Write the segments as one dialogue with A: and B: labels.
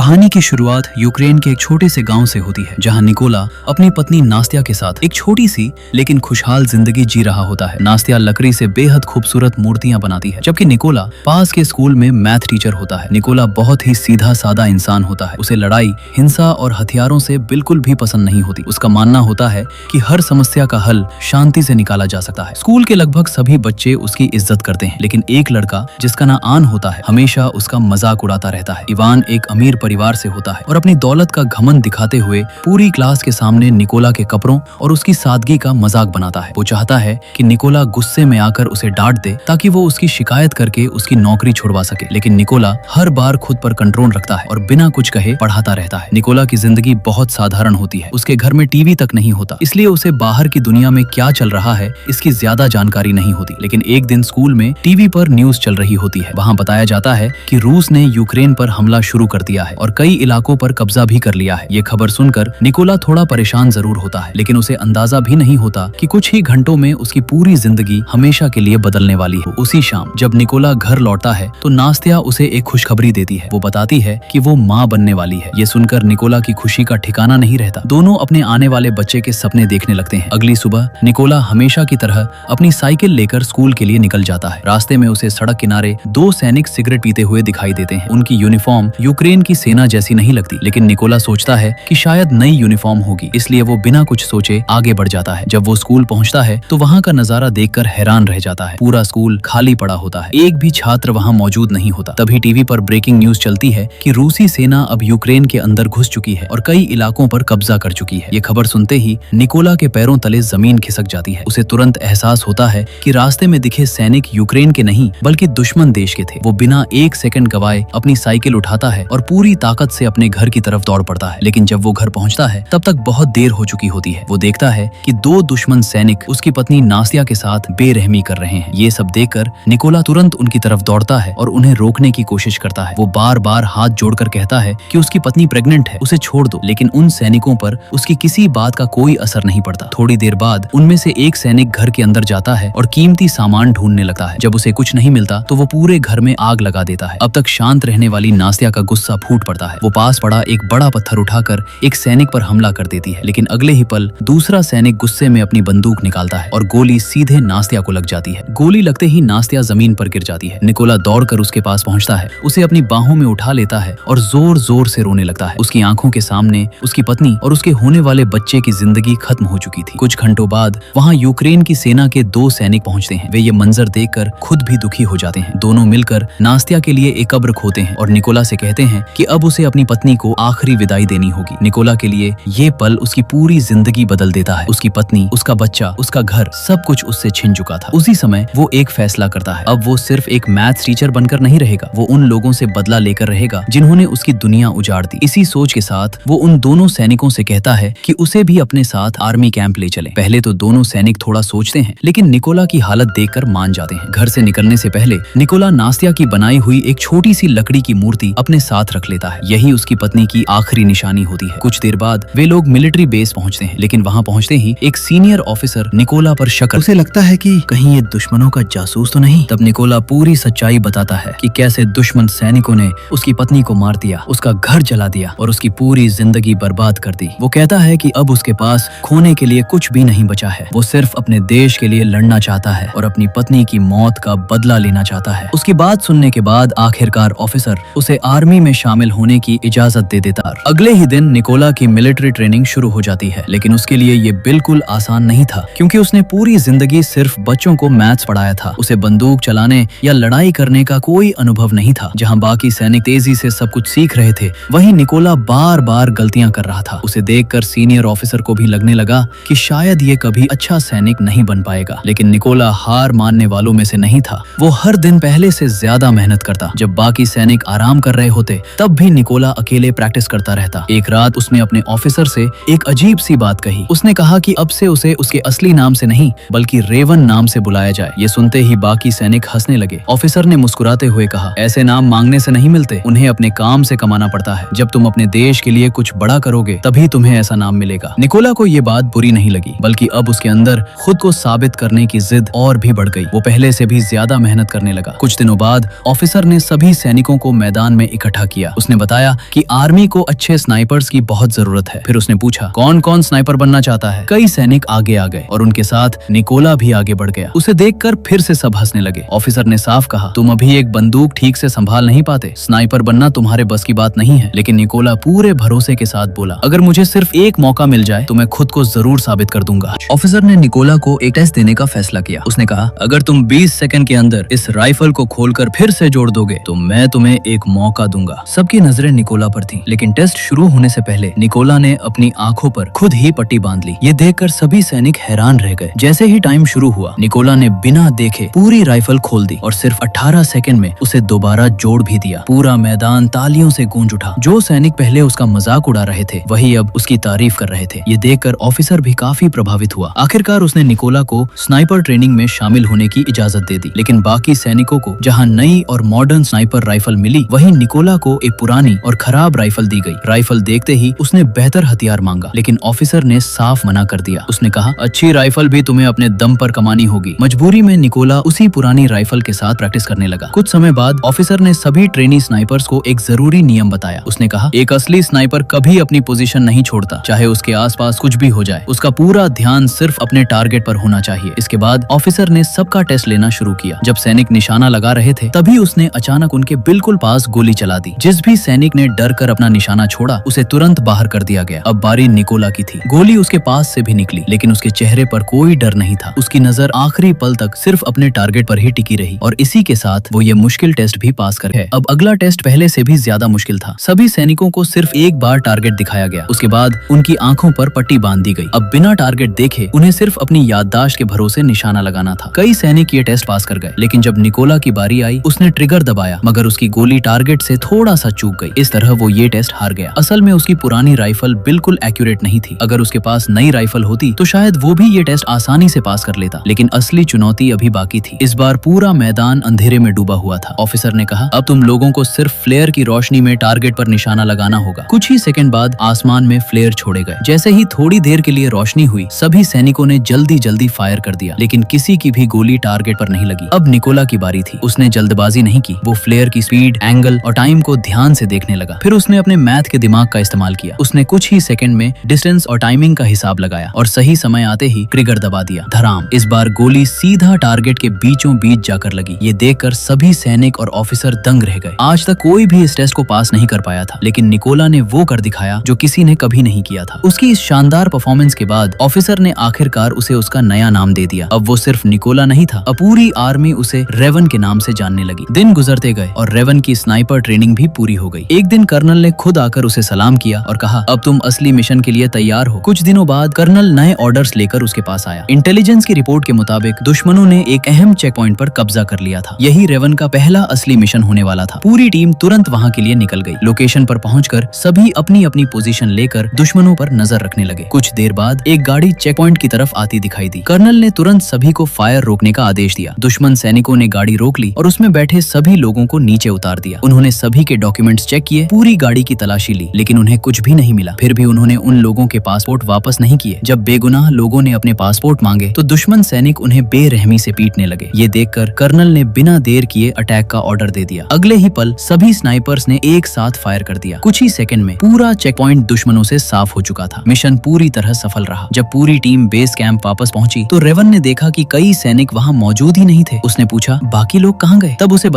A: कहानी की शुरुआत यूक्रेन के एक छोटे से गांव से होती है, जहां निकोला अपनी पत्नी नास्त्या के साथ एक छोटी सी लेकिन खुशहाल जिंदगी जी रहा होता है। नास्त्या लकड़ी से बेहद खूबसूरत मूर्तियां बनाती है, जबकि निकोला पास के स्कूल में मैथ टीचर होता है। निकोला बहुत ही सीधा साधा इंसान होता है। उसे लड़ाई, हिंसा और हथियारों से बिल्कुल भी पसंद नहीं होती। उसका मानना होता है कि हर समस्या का हल शांति से निकाला जा सकता है। स्कूल के लगभग सभी बच्चे उसकी इज्जत करते हैं, लेकिन एक लड़का जिसका नाम आन होता है हमेशा उसका मजाक उड़ाता रहता है। इवान एक अमीर परिवार से होता है और अपनी दौलत का घमंड दिखाते हुए पूरी क्लास के सामने निकोला के कपड़ों और उसकी सादगी का मजाक बनाता है। वो चाहता है कि निकोला गुस्से में आकर उसे डांट दे ताकि वो उसकी शिकायत करके उसकी नौकरी छुड़वा सके, लेकिन निकोला हर बार खुद पर कंट्रोल रखता है और बिना कुछ कहे पढ़ाता रहता है। निकोला की जिंदगी बहुत साधारण होती है। उसके घर में टीवी तक नहीं होता, इसलिए उसे बाहर की दुनिया में क्या चल रहा है इसकी ज्यादा जानकारी नहीं होती। लेकिन एक दिन स्कूल में टीवी पर न्यूज चल रही होती है। वहाँ बताया जाता है कि रूस ने यूक्रेन पर हमला शुरू कर दिया है और कई इलाकों पर कब्जा भी कर लिया है। ये खबर सुनकर निकोला थोड़ा परेशान जरूर होता है, लेकिन उसे अंदाजा भी नहीं होता कि कुछ ही घंटों में उसकी पूरी जिंदगी हमेशा के लिए बदलने वाली है। उसी शाम जब निकोला घर लौटता है तो नास्त्या उसे एक खुशखबरी देती है। वो बताती है कि वो माँ बनने वाली है। ये सुनकर निकोला की खुशी का ठिकाना नहीं रहता। दोनों अपने आने वाले बच्चे के सपने देखने लगते हैं। अगली सुबह निकोला हमेशा की तरह अपनी साइकिल लेकर स्कूल के लिए निकल जाता है। रास्ते में उसे सड़क किनारे दो सैनिक सिगरेट पीते हुए दिखाई देते हैं। उनकी यूनिफॉर्म यूक्रेन की सेना जैसी नहीं लगती, लेकिन निकोला सोचता है कि शायद नई यूनिफॉर्म होगी, इसलिए वो बिना कुछ सोचे आगे बढ़ जाता है। जब वो स्कूल पहुंचता है तो वहाँ का नजारा देखकर हैरान रह जाता है। पूरा स्कूल खाली पड़ा होता है, एक भी छात्र वहाँ मौजूद नहीं होता। तभी टीवी पर ब्रेकिंग न्यूज चलती है कि रूसी सेना अब यूक्रेन के अंदर घुस चुकी है और कई इलाकों पर कब्जा कर चुकी है। ये खबर सुनते ही निकोला के पैरों तले जमीन खिसक जाती है। उसे तुरंत एहसास होता है कि रास्ते में दिखे सैनिक यूक्रेन के नहीं बल्कि दुश्मन देश के थे। वो बिना एक सेकंड गवाए अपनी साइकिल उठाता है और पूरी ताकत से अपने घर की तरफ दौड़ पड़ता है। लेकिन जब वो घर पहुंचता है तब तक बहुत देर हो चुकी होती है। वो देखता है कि दो दुश्मन सैनिक उसकी पत्नी नास्त्या के साथ बेरहमी कर रहे हैं। ये सब देखकर निकोला तुरंत उनकी तरफ दौड़ता है और उन्हें रोकने की कोशिश करता है। वो बार बार हाथ जोड़कर कहता है कि उसकी पत्नी प्रेग्नेंट है, उसे छोड़ दो, लेकिन उन सैनिकों पर उसकी किसी बात का कोई असर नहीं पड़ता। थोड़ी देर बाद उनमें से एक सैनिक घर के अंदर जाता है और कीमती सामान ढूंढने लगता है। जब उसे कुछ नहीं मिलता तो वो पूरे घर में आग लगा देता है। अब तक शांत रहने वाली नास्त्या का गुस्सा फूट पड़ता है। वो पास पड़ा एक बड़ा पत्थर उठाकर एक सैनिक पर हमला कर देती है, लेकिन अगले ही पल दूसरा सैनिक गुस्से में अपनी बंदूक निकालता है और गोली सीधे नास्त्या को लग जाती है। गोली लगते ही नास्त्या जमीन पर गिर जाती है। निकोला दौड़कर उसके पास पहुंचता है, उसे अपनी बाहों में उठा लेता है और जोर जोर से रोने लगता है। उसकी आंखों के सामने उसकी पत्नी और उसके होने वाले बच्चे की जिंदगी खत्म हो चुकी थी। कुछ घंटों बाद वहाँ यूक्रेन की सेना के दो सैनिक पहुँचते हैं। वे ये मंजर देखकर खुद भी दुखी हो जाते हैं। दोनों मिलकर नास्त्या के लिए एक कब्र खोदते हैं और निकोला से कहते हैं कि अब उसे अपनी पत्नी को आखिरी विदाई देनी होगी। निकोला के लिए ये पल उसकी पूरी जिंदगी बदल देता है। उसकी पत्नी, उसका बच्चा, उसका घर, सब कुछ उससे छिन चुका था। उसी समय वो एक फैसला करता है। अब वो सिर्फ एक मैथ्स टीचर बनकर नहीं रहेगा, वो उन लोगों से बदला लेकर रहेगा जिन्होंने उसकी दुनिया उजाड़ दी। इसी सोच के साथ वो उन दोनों सैनिकों से कहता है कि उसे भी अपने साथ आर्मी कैंप ले चले। पहले तो दोनों सैनिक थोड़ा सोचते हैं, लेकिन निकोला की हालत देखकर मान जाते हैं। घर से निकलने से पहले निकोला नास्त्या की बनाई हुई एक छोटी सी लकड़ी की मूर्ति अपने साथ रख लेता है। यही उसकी पत्नी की आखिरी निशानी होती है। कुछ देर बाद वे लोग मिलिट्री बेस पहुंचते हैं, लेकिन वहां पहुंचते ही एक सीनियर ऑफिसर निकोला पर शक करता है। उसे लगता है कि कहीं ये दुश्मनों का जासूस तो नहीं। तब निकोला पूरी सच्चाई बताता है कि कैसे दुश्मन सैनिकों ने उसकी पत्नी को मार दिया, उसका घर जला दिया और उसकी पूरी जिंदगी बर्बाद कर दी। वो कहता है कि अब उसके पास खोने के लिए कुछ भी नहीं बचा है। वो सिर्फ अपने देश के लिए लड़ना चाहता है और अपनी पत्नी की मौत का बदला लेना चाहता है। उसकी बात सुनने के बाद आखिरकार ऑफिसर उसे आर्मी में शामिल होने की इजाजत दे देता। अगले ही दिन निकोला की मिलिट्री ट्रेनिंग शुरू हो जाती है, लेकिन उसके लिए ये बिल्कुल आसान नहीं था, क्योंकि उसने पूरी जिंदगी सिर्फ बच्चों को मैथ्स पढ़ाया था। उसे बंदूक चलाने या लड़ाई करने का कोई अनुभव नहीं था। जहां बाकी सैनिक तेजी से सब कुछ सीख रहे थे, वहीं निकोला बार बार गलतियां कर रहा था। उसे देखकर सीनियर ऑफिसर को भी लगने लगा कि शायद ये कभी अच्छा सैनिक नहीं बन पाएगा। लेकिन निकोला हार मानने वालों में से नहीं था। वो हर दिन पहले से ज्यादा मेहनत करता। जब बाकी सैनिक आराम कर रहे होते तब भी निकोला अकेले प्रैक्टिस करता रहता। एक रात उसने अपने ऑफिसर से एक अजीब सी बात कही। उसने कहा कि अब से उसे उसके असली नाम से नहीं बल्कि रेवन नाम से बुलाया जाए। ये सुनते ही बाकी सैनिक हंसने लगे। ऑफिसर ने मुस्कुराते हुए कहा, ऐसे नाम मांगने से नहीं मिलते, उन्हें अपने काम से कमाना पड़ता है। जब तुम अपने देश के लिए कुछ बड़ा करोगे तभी तुम्हें ऐसा नाम मिलेगा। निकोला को ये बात बुरी नहीं लगी, बल्कि अब उसके अंदर खुद को साबित करने की जिद और भी बढ़ गई। वो पहले से भी ज्यादा मेहनत करने लगा। कुछ दिनों बाद ऑफिसर ने सभी सैनिकों को मैदान में इकट्ठा किया। उसने उसने बताया कि आर्मी को अच्छे स्नाइपर्स की बहुत जरूरत है। फिर उसने पूछा कौन कौन स्नाइपर बनना चाहता है। कई सैनिक आगे आ गए और उनके साथ निकोला भी आगे बढ़ गया। उसे देखकर फिर से सब हंसने लगे। ऑफिसर ने साफ कहा, तुम अभी एक बंदूक ठीक से संभाल नहीं पाते, स्नाइपर बनना तुम्हारे बस की बात नहीं है। लेकिन निकोला पूरे भरोसे के साथ बोला, अगर मुझे सिर्फ एक मौका मिल जाए तो मैं खुद को जरूर साबित कर दूंगा। ऑफिसर ने निकोला को एक टेस्ट देने का फैसला किया। उसने कहा, अगर तुम 20 सेकंड के अंदर इस राइफल को खोलकर फिर से जोड़ दोगे तो मैं तुम्हें एक मौका दूंगा। सबकी नजरें निकोला पर थी, लेकिन टेस्ट शुरू होने से पहले निकोला ने अपनी आंखों पर खुद ही पट्टी बांध ली। ये देखकर सभी सैनिक हैरान रह गए। जैसे ही टाइम शुरू हुआ, निकोला ने बिना देखे पूरी राइफल खोल दी और सिर्फ 18 सेकंड में उसे दोबारा जोड़ भी दिया। पूरा मैदान तालियों से गूंज उठा। जो सैनिक पहले उसका मजाक उड़ा रहे थे वही अब उसकी तारीफ कर रहे थे। ये देखकर ऑफिसर भी काफी प्रभावित हुआ। आखिरकार उसने निकोला को स्नाइपर ट्रेनिंग में शामिल होने की इजाजत दे दी। लेकिन बाकी सैनिकों को जहां नई और मॉडर्न स्नाइपर राइफल मिली, वहीं निकोला को एक पुरानी और खराब राइफल दी गई। राइफल देखते ही उसने बेहतर हथियार मांगा, लेकिन ऑफिसर ने साफ मना कर दिया। उसने कहा, अच्छी राइफल भी तुम्हें अपने दम पर कमानी होगी। मजबूरी में निकोला उसी पुरानी राइफल के साथ प्रैक्टिस करने लगा। कुछ समय बाद ऑफिसर ने सभी ट्रेनी स्नाइपर्स को एक जरूरी नियम बताया। उसने कहा, एक असली स्नाइपर कभी अपनी पोजीशन नहीं छोड़ता, चाहे उसके आसपास कुछ भी हो जाए। उसका पूरा ध्यान सिर्फ अपने टारगेट पर होना चाहिए। इसके बाद ऑफिसर ने सबका टेस्ट लेना शुरू किया। जब सैनिक निशाना लगा रहे थे तभी उसने अचानक उनके बिल्कुल पास गोली चला दी। जिस भी सैनिक ने डर कर अपना निशाना छोड़ा उसे तुरंत बाहर कर दिया गया। अब बारी निकोला की थी। गोली उसके पास से भी निकली, लेकिन उसके चेहरे पर कोई डर नहीं था। उसकी नजर आखिरी पल तक सिर्फ अपने टारगेट पर ही टिकी रही और इसी के साथ वो ये मुश्किल टेस्ट भी पास कर गए। अब अगला टेस्ट पहले से भी ज्यादा मुश्किल था। सभी सैनिकों को सिर्फ एक बार टारगेट दिखाया गया। उसके बाद उनकी आंखों पर पट्टी बांध दी गई। अब बिना टारगेट देखे उन्हें सिर्फ अपनी याददाश्त के भरोसे निशाना लगाना था। कई सैनिक ये टेस्ट पास कर गए, लेकिन जब निकोला की बारी आई उसने ट्रिगर दबाया, मगर उसकी गोली टारगेट से थोड़ा सा चूक गई। इस तरह वो ये टेस्ट हार गया। असल में उसकी पुरानी राइफल बिल्कुल एक्यूरेट नहीं थी। अगर उसके पास नई राइफल होती तो शायद वो भी ये टेस्ट आसानी से पास कर लेता, लेकिन असली चुनौती अभी बाकी थी। इस बार पूरा मैदान अंधेरे में डूबा हुआ था। ऑफिसर ने कहा, अब तुम लोगों को सिर्फ फ्लेयर की रोशनी में टारगेट पर निशाना लगाना होगा। कुछ ही सेकंड बाद आसमान में फ्लेयर छोड़े गए। जैसे ही थोड़ी देर के लिए रोशनी हुई, सभी सैनिकों ने जल्दी जल्दी फायर कर दिया, लेकिन किसी की भी गोली टारगेट पर नहीं लगी। अब निकोला की बारी थी। उसने जल्दबाजी नहीं की। वो फ्लेयर की स्पीड, एंगल और टाइम को ध्यान से देखने लगा। फिर उसने अपने मैथ के दिमाग का इस्तेमाल किया। उसने कुछ ही सेकंड में डिस्टेंस और टाइमिंग का हिसाब लगाया और सही समय आते ही ट्रिगर दबा दिया। धड़ाम! इस बार गोली सीधा टारगेट के बीचों बीच जाकर लगी। ये देखकर सभी सैनिक और ऑफिसर दंग रह गए। आज तक कोई भी इस टेस्ट को पास नहीं कर पाया था, लेकिन निकोला ने वो कर दिखाया जो किसी ने कभी नहीं किया था। उसकी इस शानदार परफॉर्मेंस के बाद ऑफिसर ने आखिरकार उसे उसका नया नाम दे दिया। अब वो सिर्फ निकोला नहीं था, अब पूरी आर्मी उसे रेवन के नाम से जानने लगी। दिन गुजरते गए और रेवन की स्नाइपर ट्रेनिंग भी पूरी हो गई। एक दिन कर्नल ने खुद आकर उसे सलाम किया और कहा, अब तुम असली मिशन के लिए तैयार हो। कुछ दिनों बाद कर्नल नए ऑर्डर्स लेकर उसके पास आया। इंटेलिजेंस की रिपोर्ट के मुताबिक दुश्मनों ने एक अहम चेक पॉइंट पर कब्जा कर लिया था। यही रेवन का पहला असली मिशन होने वाला था। पूरी टीम तुरंत वहां के लिए निकल गई। लोकेशन पर पहुंचकर सभी अपनी अपनी पोजीशन लेकर दुश्मनों पर नजर रखने लगे। कुछ देर बाद एक गाड़ी चेक पॉइंट की तरफ आती दिखाई दी। कर्नल ने तुरंत सभी को फायर रोकने का आदेश दिया। दुश्मन सैनिकों ने गाड़ी रोक ली और उसमें बैठे सभी लोगों को नीचे उतार दिया। उन्होंने सभी के डॉक्यूमेंट्स चेक किए, पूरी गाड़ी की तलाशी ली, लेकिन उन्हें कुछ भी नहीं मिला। फिर भी उन्होंने उन लोगों के पासपोर्ट वापस नहीं किए। जब बेगुनाह लोगों ने अपने पासपोर्ट मांगे तो दुश्मन सैनिक उन्हें बेरहमी से पीटने लगे। ये देखकर कर्नल ने बिना देर किए अटैक का ऑर्डर दे दिया। अगले ही पल सभी स्नाइपर्स ने एक साथ फायर कर दिया। कुछ ही सेकंड में पूरा चेक पॉइंट दुश्मनों से साफ हो चुका था। मिशन पूरी तरह सफल रहा। जब पूरी टीम बेस कैंप वापस पहुंची तो रेवन ने देखा कि कई सैनिक वहां मौजूद ही नहीं थे। उसने पूछा, बाकी लोग कहां गए? तब उसे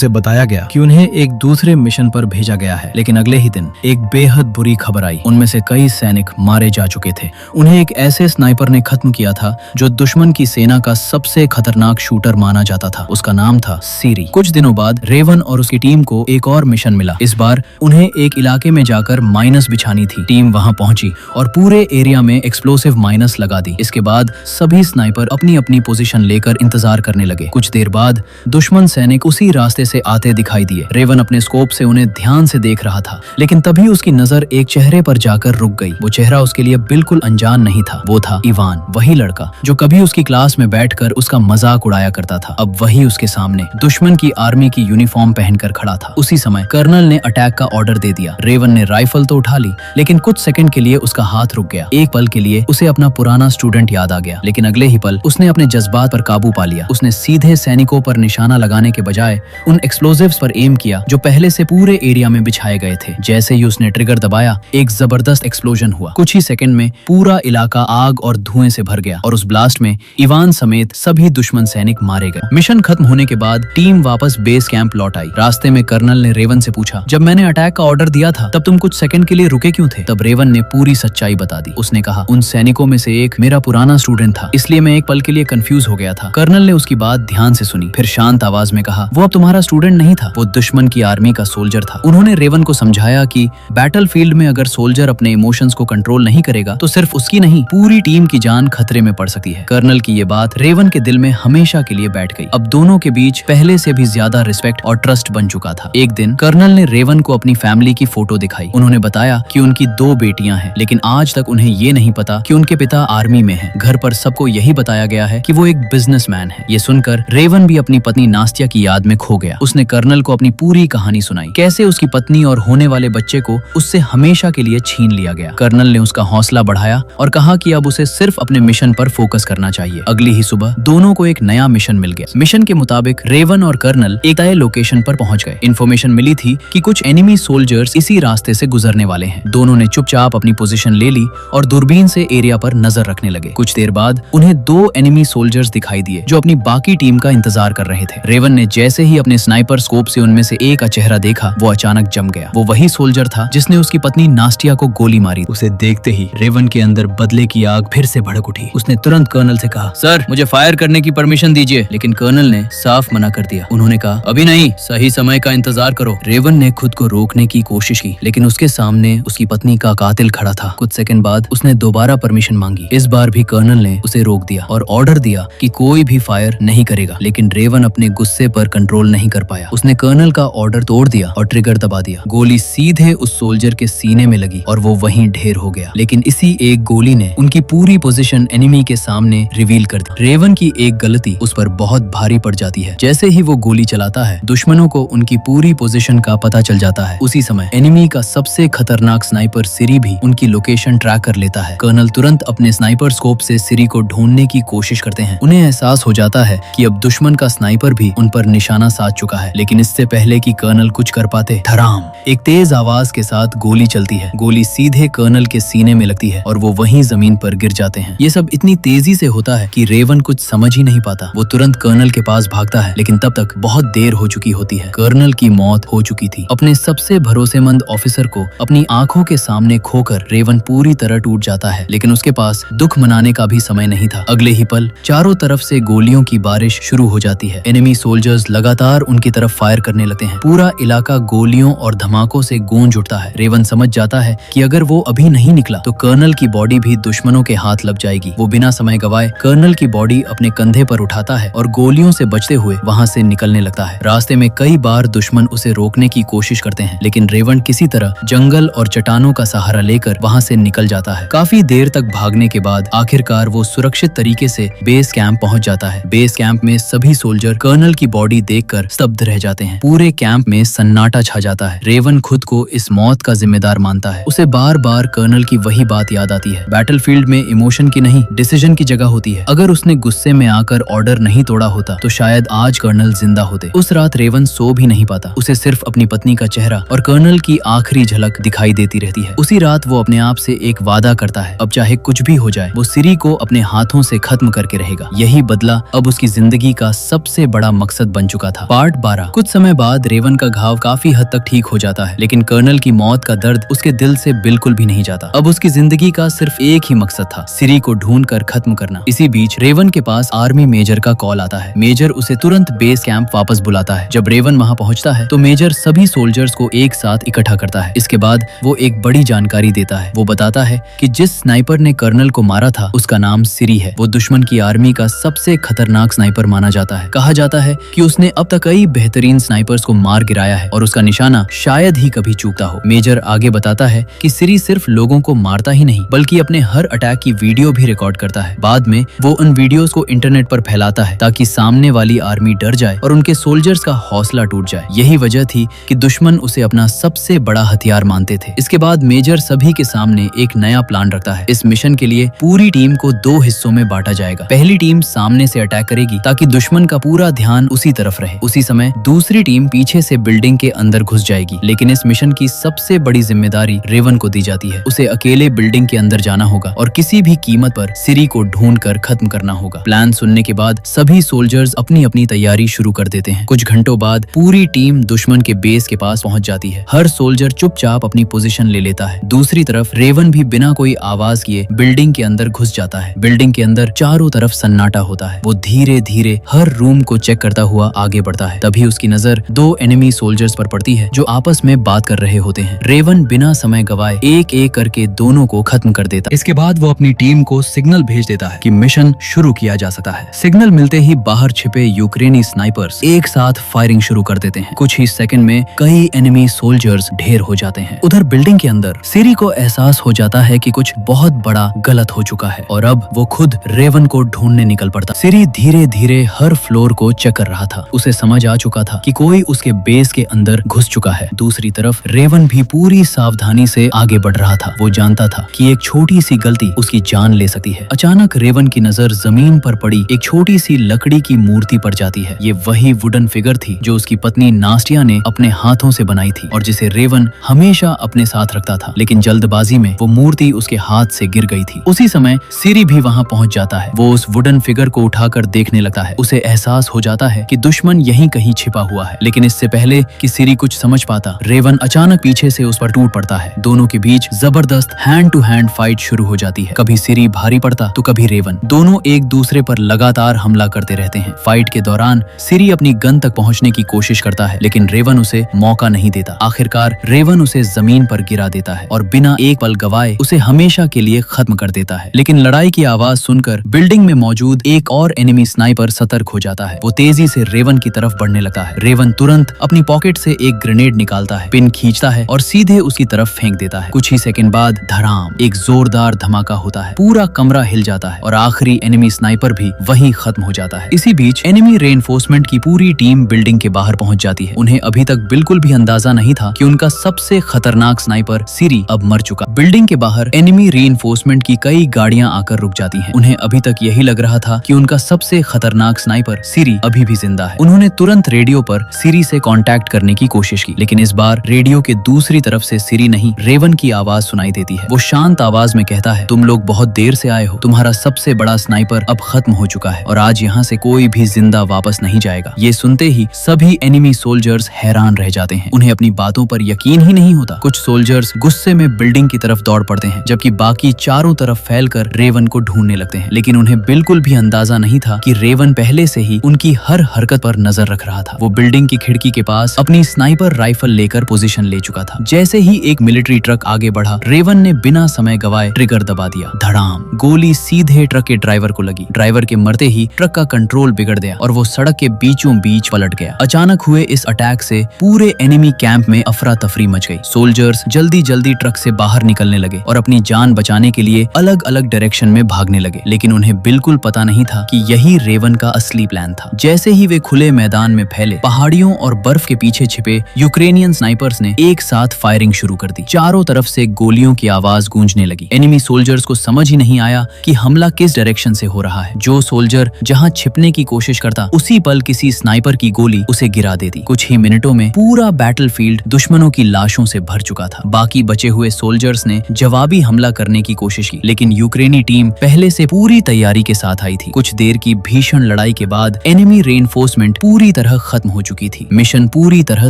A: बताया गया कि उन्हें एक दूसरे मिशन पर भेजा गया है। लेकिन अगले ही दिन एक बेहद बुरी खबर आई। उनमें से कई सैनिक मारे जा चुके थे। उन्हें एक ऐसे स्नाइपर ने खत्म किया था जो दुश्मन की सेना का सबसे खतरनाक शूटर माना जाता था। उसका नाम था सीरी। कुछ दिनों बाद रेवन और उसकी टीम को एक और मिशन मिला। इस बार उन्हें एक इलाके में जाकर माइनस बिछानी थी। टीम वहां पहुंची और पूरे एरिया में एक्सप्लोसिव माइनस लगा दी। इसके बाद सभी स्नाइपर अपनी अपनी पोजीशन लेकर इंतजार करने लगे। कुछ देर बाद दुश्मन सैनिक उसी रास्ते से आते दिखाई दिए। रेवन अपने स्कोप से उन्हें ध्यान से देख रहा था, लेकिन तभी उसकी नजर एक चेहरे पर जाकर रुक गई। वो चेहरा उसके लिए बिल्कुल अनजान नहीं था। वो था इवान, वही लड़का जो कभी उसकी क्लास में बैठकर उसका मजाक उड़ाया करता था। अब वही उसके सामने दुश्मन की आर्मी की यूनिफॉर्म पहनकर खड़ा था। उसी समय कर्नल ने अटैक का ऑर्डर दे दिया। रेवन ने राइफल तो उठा ली, लेकिन कुछ सेकंड के लिए उसका हाथ रुक गया। एक पल के लिए उसे अपना पुराना स्टूडेंट याद आ गया, लेकिन अगले ही पल उसने अपने जज्बात पर काबू पा लिया। उसने सीधे सैनिकों पर निशाना लगाने के बजाय उन एक्सप्लोजिव्स पर एम किया जो पहले से पूरी पूरे एरिया में बिछाए गए थे। जैसे ही उसने ट्रिगर दबाया, एक जबरदस्त एक्सप्लोजन हुआ। कुछ ही सेकंड में पूरा इलाका आग और धुएं से भर गया और उस ब्लास्ट में इवान समेत सभी दुश्मन सैनिक मारे गए। मिशन खत्म होने के बाद टीम वापस बेस कैंप लौट आई। रास्ते में कर्नल ने रेवन से पूछा, जब मैंने अटैक का ऑर्डर दिया था तब तुम कुछ सेकंड के लिए रुके क्यों थे? तब रेवन ने पूरी सच्चाई बता दी। उसने कहा, उन सैनिकों में से एक मेरा पुराना स्टूडेंट था, इसलिए मैं एक पल के लिए कंफ्यूज हो गया था। कर्नल ने उसकी बात ध्यान से सुनी, फिर शांत आवाज में कहा, वो अब तुम्हारा स्टूडेंट नहीं था, वो दुश्मन की आर्मी का सोल्जर था। उन्होंने रेवन को समझाया कि बैटलफील्ड में अगर सोल्जर अपने इमोशंस को कंट्रोल नहीं करेगा तो सिर्फ उसकी नहीं, पूरी टीम की जान खतरे में पड़ सकती है। कर्नल की ये बात रेवन के दिल में हमेशा के लिए बैठ गई। अब दोनों के बीच पहले से भी ज्यादा रिस्पेक्ट और ट्रस्ट बन चुका था। एक दिन कर्नल ने रेवन को अपनी फैमिली की फोटो दिखाई। उन्होंने बताया कि उनकी 2 बेटियां हैं, लेकिन आज तक उन्हें ये नहीं पता कि उनके पिता आर्मी में हैं। घर पर सबको यही बताया गया है कि वो एक बिजनेसमैन है। ये सुनकर रेवन भी अपनी पत्नी नास्तिया की याद में खो गया। उसने कर्नल को अपनी पूरी कहानी सुनाई, कैसे उसकी पत्नी और होने वाले बच्चे को उससे हमेशा के लिए छीन लिया गया। कर्नल ने उसका हौसला बढ़ाया और कहा कि अब उसे सिर्फ अपने मिशन पर फोकस करना चाहिए। अगली ही सुबह दोनों को एक नया मिशन मिल गया। मिशन के मुताबिक रेवन और कर्नल एक तय लोकेशन पर पहुंच गए। इन्फॉर्मेशन मिली थी कि कुछ एनिमी सोल्जर्स इसी रास्ते से गुजरने वाले हैं। दोनों ने चुपचाप अपनी पोजीशन ले ली और दूरबीन से एरिया पर नजर रखने लगे। कुछ देर बाद उन्हें 2 एनिमी सोल्जर्स दिखाई दिए जो अपनी बाकी टीम का इंतजार कर रहे थे। रेवन ने जैसे ही अपने स्नाइपर स्कोप से उनमें से एक का चेहरा देखा, वो अचानक जम गया। वो वही सोल्जर था जिसने उसकी पत्नी नास्टिया को गोली मारी। उसे देखते ही रेवन के अंदर बदले की आग फिर से भड़क उठी। उसने तुरंत कर्नल से कहा, सर मुझे फायर करने की परमिशन दीजिए, लेकिन कर्नल ने साफ मना कर दिया। उन्होंने कहा, अभी नहीं, सही समय का इंतजार करो। रेवन ने खुद को रोकने की कोशिश की, लेकिन उसके सामने उसकी पत्नी का कातिल खड़ा था। कुछ सेकंड बाद उसने दोबारा परमिशन मांगी। इस बार भी कर्नल ने उसे रोक दिया और ऑर्डर दिया कि कोई भी फायर नहीं करेगा, लेकिन रेवन अपने गुस्से पर कंट्रोल नहीं कर पाया। उसने कर्नल का ऑर्डर तोड़ दिया और ट्रिगर दबा दिया। गोली सीधे उस सोल्जर के सीने में लगी और वो वहीं ढेर हो गया। लेकिन इसी एक गोली ने उनकी पूरी पोजीशन एनिमी के सामने रिवील कर दी। रेवन की एक गलती उस पर बहुत भारी पड़ जाती है। जैसे ही वो गोली चलाता है, दुश्मनों को उनकी पूरी पोजीशन का पता चल जाता है। उसी समय एनिमी का सबसे खतरनाक स्नाइपर सिरी भी उनकी लोकेशन ट्रैक कर लेता है। कर्नल तुरंत अपने स्नाइपर स्कोप से सिरी को ढूंढने की कोशिश करते हैं। उन्हें एहसास हो जाता है कि अब दुश्मन का स्नाइपर भी उन पर निशाना साध चुका है। लेकिन इससे पहले कि कर्नल कुछ कर पाते, धड़ाम, एक तेज आवाज के साथ गोली चलती है। गोली सीधे कर्नल के सीने में लगती है और वो वहीं जमीन पर गिर जाते हैं। ये सब इतनी तेजी से होता है कि रेवन कुछ समझ ही नहीं पाता। वो तुरंत कर्नल के पास भागता है, लेकिन तब तक बहुत देर हो चुकी होती है। कर्नल की मौत हो चुकी थी। अपने सबसे भरोसेमंद ऑफिसर को अपनी आंखों के सामने खोकर रेवन पूरी तरह टूट जाता है, लेकिन उसके पास दुख मनाने का भी समय नहीं था। अगले ही पल चारों तरफ से गोलियों की बारिश शुरू हो जाती है। एनिमी सोल्जर्स लगातार उनकी तरफ फायर करने लगते हैं। पूरा इलाका गोलियों और धमाकों से गूंज उठता है। रेवन समझ जाता है कि अगर वो अभी नहीं निकला तो कर्नल की बॉडी भी दुश्मनों के हाथ लग जाएगी। वो बिना समय गवाए कर्नल की बॉडी अपने कंधे पर उठाता है और गोलियों से बचते हुए वहां से निकलने लगता है। रास्ते में कई बार दुश्मन उसे रोकने की कोशिश करते हैं, लेकिन रेवन किसी तरह जंगल और चट्टानों का सहारा लेकर वहां से निकल जाता है। काफी देर तक भागने के बाद आखिरकार वो सुरक्षित तरीके से बेस कैंप पहुंच जाता है। बेस कैंप में सभी सोल्जर कर्नल की बॉडी देखकर स्तब्ध रह जाते हैं। पूरे कैंप में सन्नाटा छा जाता है। रेवन खुद को इस मौत का जिम्मेदार मानता है। उसे बार बार कर्नल की वही बात याद आती है, बैटलफील्ड में इमोशन की नहीं, डिसीजन की जगह होती है। अगर उसने गुस्से में आकर ऑर्डर नहीं तोड़ा होता तो शायद आज कर्नल जिंदा होते। उस रात रेवन सो भी नहीं पाता। उसे सिर्फ अपनी पत्नी का चेहरा और कर्नल की आखिरी झलक दिखाई देती रहती है। उसी रात वो अपने आप से एक वादा करता है, अब चाहे कुछ भी हो जाए वो सिरी को अपने हाथों से खत्म करके रहेगा। यही बदला अब उसकी जिंदगी का सबसे बड़ा मकसद बन चुका था। पार्ट 12। कुछ समय बाद रेवन का घाव काफी हद तक ठीक हो जाता है, लेकिन कर्नल की मौत का दर्द उसके दिल से बिल्कुल भी नहीं जाता। अब उसकी जिंदगी का सिर्फ एक ही मकसद था, सिरी को ढूंढ कर खत्म करना। इसी बीच रेवन के पास आर्मी मेजर का कॉल आता है। मेजर उसे तुरंत बेस कैंप वापस बुलाता है। जब रेवन वहां पहुंचता है तो मेजर सभी सोल्जर्स को एक साथ इकट्ठा करता है। इसके बाद वो एक बड़ी जानकारी देता है। वो बताता है कि जिस स्नाइपर ने कर्नल को मारा था उसका नाम सिरी है। वो दुश्मन की आर्मी का सबसे खतरनाक स्नाइपर माना जाता है। कहा जाता है कि उसने अब तक कई बेहतरीन स्नाइपर्स को मार गिराया है और उसका निशाना शायद ही कभी चूकता हो। मेजर आगे बताता है कि सिरी सिर्फ लोगों को मारता ही नहीं बल्कि अपने हर अटैक की वीडियो भी रिकॉर्ड करता है। बाद में वो उन वीडियोस को इंटरनेट पर फैलाता है ताकि सामने वाली आर्मी डर जाए और उनके सोल्जर्स का हौसला टूट जाए। यही वजह थी कि दुश्मन उसे अपना सबसे बड़ा हथियार मानते थे। इसके बाद मेजर सभी के सामने एक नया प्लान रखता है। इस मिशन के लिए पूरी टीम को 2 हिस्सों में बांटा जाएगा। पहली टीम सामने से अटैक करेगी ताकि दुश्मन का पूरा ध्यान उसी तरफ रहे। उसी समय दूसरी टीम पीछे से बिल्डिंग के अंदर घुस जाएगी। लेकिन इस मिशन की सबसे बड़ी जिम्मेदारी रेवन को दी जाती है। उसे अकेले बिल्डिंग के अंदर जाना होगा और किसी भी कीमत पर सिरी को ढूंढकर खत्म करना होगा। प्लान सुनने के बाद सभी सोल्जर्स अपनी अपनी तैयारी शुरू कर देते हैं। कुछ घंटों बाद पूरी टीम दुश्मन के बेस के पास पहुंच जाती है। हर सोल्जर चुपचाप अपनी पोजीशन ले लेता है। दूसरी तरफ रेवन भी बिना कोई आवाज किए बिल्डिंग के अंदर घुस जाता है। बिल्डिंग के अंदर चारों तरफ सन्नाटा होता है। वो धीरे धीरे हर रूम को चेक करता हुआ आगे बढ़ता है। तभी उसकी नजर दो एनिमी सोल्जर्स पर पड़ती है जो आपस में बात कर रहे होते हैं। रेवन बिना समय गवाए एक एक करके दोनों को खत्म कर देता है। इसके बाद वो अपनी टीम को सिग्नल भेज देता है कि मिशन शुरू किया जा सकता है। सिग्नल मिलते ही बाहर छिपे यूक्रेनी स्नाइपर्स एक साथ फायरिंग शुरू कर देते हैं। कुछ ही सेकंड में कई एनिमी सोल्जर्स ढेर हो जाते हैं। उधर बिल्डिंग के अंदर सिरी को एहसास हो जाता है कि कुछ बहुत बड़ा गलत हो चुका है और अब वो खुद रेवन को ढूंढने निकल पड़ता। सिरी धीरे धीरे हर फ्लोर को चेक कर रहा था। उसे समझ आ चुका था कि कोई उसके बेस के अंदर घुस चुका है। दूसरी तरफ रेवन भी पूरी सावधानी से आगे बढ़ रहा था। वो जानता था कि एक छोटी सी गलती उसकी जान ले सकती है। अचानक रेवन की नजर जमीन पर पड़ी एक छोटी सी लकड़ी की मूर्ति पर जाती है। ये वही वुडन फिगर थी जो उसकी पत्नी नास्टिया ने अपने हाथों से बनाई थी और जिसे रेवन हमेशा अपने साथ रखता था। लेकिन जल्दबाजी में वो मूर्ति उसके हाथ से गिर गई थी। उसी समय सिरी भी वहां पहुंच जाता है। वो उस वुडन फिगर को उठाकर देखने लगता है। उसे एहसास हो जाता है कि दुश्मन यहीं कहीं छिपा हुआ है। लेकिन इससे पहले कि सिरी कुछ समझ पाता, रेवन अचानक पीछे से उस पर टूट पड़ता है। दोनों के बीच जबरदस्त हैंड टू हैंड फाइट शुरू हो जाती है। कभी सिरी भारी पड़ता तो कभी रेवन। दोनों एक दूसरे पर लगातार हमला करते रहते हैं। फाइट के दौरान सिरी अपनी गन तक पहुंचने की कोशिश करता है लेकिन रेवन उसे मौका नहीं देता। आखिरकार रेवन उसे जमीन पर गिरा देता है और बिना एक पल गवाए उसे हमेशा के लिए खत्म कर देता है। लेकिन लड़ाई की आवाज सुनकर बिल्डिंग में मौजूद एक और एनिमी स्नाइपर सतर्क हो जाता है। वो तेजी से रेवन की तरफ बढ़ने लगता है। रेवन तुरंत अपनी पॉकेट से एक ग्रेनेड निकालता है, पिन खींचता है और सीधे उसकी तरफ फेंक देता है। कुछ ही सेकंड बाद धड़ाम एक जोरदार धमाका होता है। पूरा कमरा हिल जाता है और आखिरी एनिमी स्नाइपर भी वहीं खत्म हो जाता है। इसी बीच एनिमी रेनफोर्समेंट की पूरी टीम बिल्डिंग के बाहर पहुंच जाती है। उन्हें अभी तक बिल्कुल भी अंदाजा नहीं था कि उनका सबसे खतरनाक स्नाइपर सिरी अब मर चुका। बिल्डिंग के बाहर एनिमी रेनफोर्समेंट की कई गाड़ियां आकर रुक जाती हैं। उन्हें अभी तक यही लग रहा था कि उनका सबसे खतरनाक स्नाइपर सिरी अभी भी जिंदा है। उन्होंने तुरंत रेडियो पर सिरी से कांटेक्ट करने की कोशिश की लेकिन इस बार रेडियो के दूसरी तरफ से सिरी नहीं रेवन की आवाज सुनाई देती है। वो शांत आवाज में कहता है, तुम लोग बहुत देर से आए हो। तुम्हारा सबसे बड़ा स्नाइपर अब खत्म हो चुका है और आज यहाँ से कोई भी जिंदा वापस नहीं जाएगा। ये सुनते ही सभी एनिमी सोल्जर्स हैरान रह जाते हैं। उन्हें अपनी बातों पर यकीन ही नहीं होता। कुछ सोल्जर्स गुस्से में बिल्डिंग की तरफ दौड़ पड़ते हैं जबकि बाकी चारों तरफ फैलकर रेवन को ढूंढने लगते हैं। लेकिन उन्हें बिल्कुल भी अंदाजा नहीं था कि रेवन पहले से ही उनकी हर हरकत पर नजर रख रहा था। वो बिल्डिंग की खिड़की के पास अपनी स्नाइपर राइफल लेकर पोजीशन ले चुका था। जैसे ही एक मिलिट्री ट्रक आगे बढ़ा, रेवन ने बिना समय गवाए ट्रिगर दबा दिया। धड़ाम गोली सीधे ट्रक के ड्राइवर को लगी। ड्राइवर के मरते ही ट्रक का कंट्रोल बिगड़ गया और वो सड़क के बीचों बीच पलट गया। अचानक हुए इस अटैक से पूरे एनिमी कैंप में अफरा तफरी मच गई। सोल्जर्स जल्दी जल्दी ट्रक से बाहर निकलने लगे और अपनी जान बचाने के लिए अलग अलग डायरेक्शन में भागने लगे। लेकिन उन्हें बिल्कुल पता नहीं था कि यही रेवन का असली प्लान था। जैसे ही वे खुले मैदान में फैले, पहाड़ियों और बर्फ के पीछे छिपे यूक्रेनियन स्नाइपर्स ने एक साथ फायरिंग शुरू कर दी। चारों तरफ से गोलियों की आवाज गूंजने लगी। एनिमी सोल्जर्स को समझ ही नहीं आया कि हमला किस डायरेक्शन से हो रहा है। जो सोल्जर जहां छिपने की कोशिश करता, उसी पल किसी स्नाइपर की गोली उसे गिरा देती। कुछ ही मिनटों में पूरा बैटलफील्ड दुश्मनों की लाशों से भर चुका था। बाकी बचे हुए सोल्जर्स ने जवाबी हमला करने की कोशिश की लेकिन यूक्रेनी टीम पहले से पूरी तैयारी के साथ आई थी। कुछ देर की भीषण लड़ाई के बाद एनिमी रेनफोर्समेंट पूरी तरह खत्म हो चुकी थी। मिशन पूरी तरह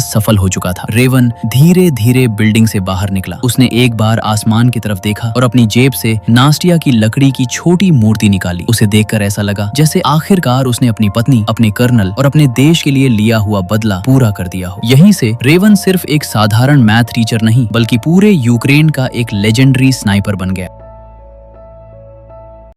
A: सफल हो चुका था। रेवन धीरे धीरे बिल्डिंग से बाहर निकला। उसने एक बार आसमान की तरफ देखा और अपनी जेब से नास्टिया की लकड़ी की छोटी मूर्ति निकाली। उसे देखकर ऐसा लगा जैसे आखिरकार उसने अपनी पत्नी, अपने कर्नल और अपने देश के लिए लिया हुआ बदला पूरा कर दिया हो। यहीं से रेवन सिर्फ एक साधारण मैथ टीचर नहीं बल्कि पूरे यूक्रेन का एक लेजेंडरी स्नाइपर बन गया।